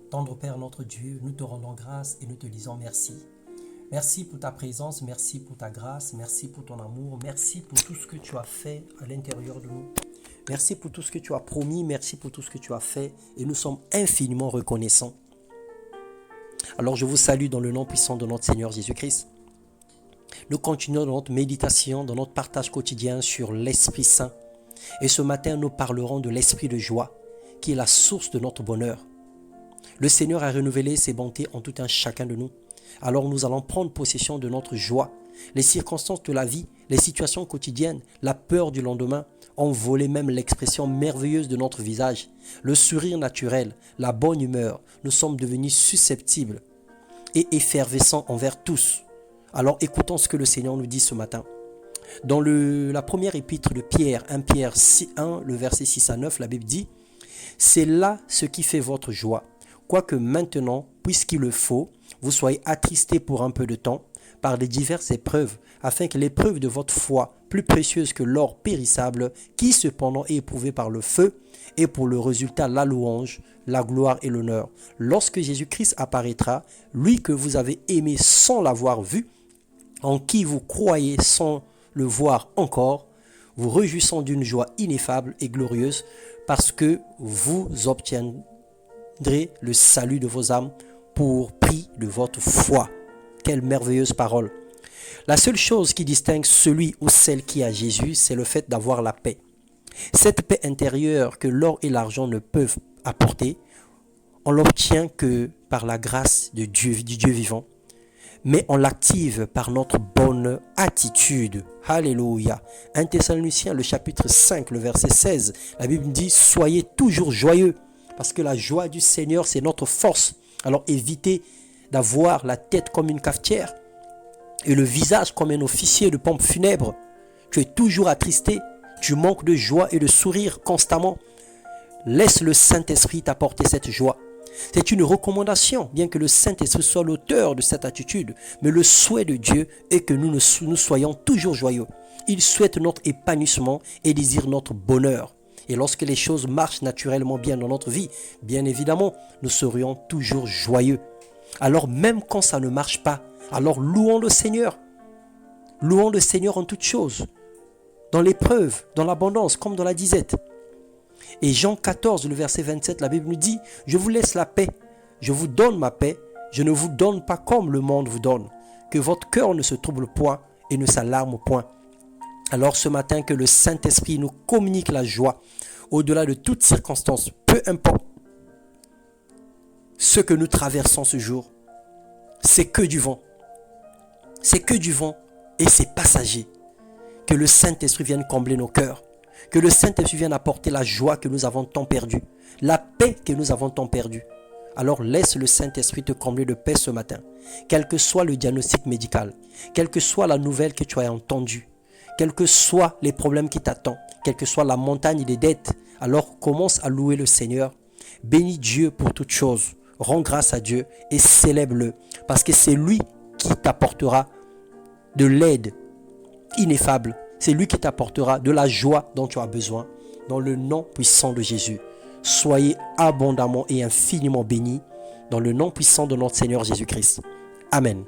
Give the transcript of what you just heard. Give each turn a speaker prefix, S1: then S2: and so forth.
S1: Tendre Père notre Dieu, nous te rendons grâce et nous te disons merci. Merci pour ta présence, merci pour ta grâce, merci pour ton amour, merci pour tout ce que tu as fait à l'intérieur de nous. Merci pour tout ce que tu as promis, merci pour tout ce que tu as fait et nous sommes infiniment reconnaissants. Alors je vous salue dans le nom puissant de notre Seigneur Jésus-Christ. Nous continuons dans notre méditation, dans notre partage quotidien sur l'Esprit Saint. Et ce matin, nous parlerons de l'Esprit de joie, qui est la source de notre bonheur. Le Seigneur a renouvelé ses bontés en tout un chacun de nous. Alors nous allons prendre possession de notre joie. Les circonstances de la vie, les situations quotidiennes, la peur du lendemain ont volé même l'expression merveilleuse de notre visage. Le sourire naturel, la bonne humeur, nous sommes devenus susceptibles et effervescents envers tous. Alors écoutons ce que le Seigneur nous dit ce matin. Dans la première épître de Pierre, 1 Pierre 1, le verset 6 à 9, la Bible dit « C'est là ce qui fait votre joie. Quoique maintenant, puisqu'il le faut, vous soyez attristés pour un peu de temps par les diverses épreuves, afin que l'épreuve de votre foi, plus précieuse que l'or périssable, qui cependant est éprouvé par le feu, ait pour le résultat la louange, la gloire et l'honneur. Lorsque Jésus-Christ apparaîtra, lui que vous avez aimé sans l'avoir vu, en qui vous croyez sans le voir encore, vous réjouissant d'une joie ineffable et glorieuse, parce que vous obtiendrez le salut de vos âmes pour prix de votre foi. » Quelle merveilleuse parole. La seule chose qui distingue celui ou celle qui a Jésus, c'est le fait d'avoir la paix. Cette paix intérieure que l'or et l'argent ne peuvent apporter, on l'obtient que par la grâce de Dieu, du Dieu vivant. Mais on l'active par notre bonne attitude. Alléluia. 1 Thessaloniciens, le chapitre 5, le verset 16, la Bible dit « Soyez toujours joyeux ». Parce que la joie du Seigneur, c'est notre force. Alors évitez d'avoir la tête comme une cafetière et le visage comme un officier de pompe funèbre. Tu es toujours attristé, tu manques de joie et de sourire constamment. Laisse le Saint-Esprit t'apporter cette joie. C'est une recommandation, bien que le Saint-Esprit soit l'auteur de cette attitude. Mais le souhait de Dieu est que nous soyons toujours joyeux. Il souhaite notre épanouissement et désire notre bonheur. Et lorsque les choses marchent naturellement bien dans notre vie, bien évidemment, nous serions toujours joyeux. Alors même quand ça ne marche pas, alors louons le Seigneur. Louons le Seigneur en toutes choses. Dans l'épreuve, dans l'abondance, comme dans la disette. Et Jean 14, le verset 27, la Bible nous dit « Je vous laisse la paix, je vous donne ma paix, je ne vous donne pas comme le monde vous donne. Que votre cœur ne se trouble point et ne s'alarme point. » Alors ce matin, que le Saint-Esprit nous communique la joie au-delà de toutes circonstances, peu importe ce que nous traversons ce jour. C'est que du vent. C'est que du vent et c'est passager. Que le Saint-Esprit vienne combler nos cœurs. Que le Saint-Esprit vienne apporter la joie que nous avons tant perdue. La paix que nous avons tant perdue. Alors laisse le Saint-Esprit te combler de paix ce matin. Quel que soit le diagnostic médical, quelle que soit la nouvelle que tu as entendue, quels que soient les problèmes qui t'attendent, quelle que soit la montagne des dettes, alors commence à louer le Seigneur. Bénis Dieu pour toutes choses. Rends grâce à Dieu et célèbre-le. Parce que c'est lui qui t'apportera de l'aide ineffable. C'est lui qui t'apportera de la joie dont tu as besoin. Dans le nom puissant de Jésus. Soyez abondamment et infiniment bénis. Dans le nom puissant de notre Seigneur Jésus-Christ. Amen.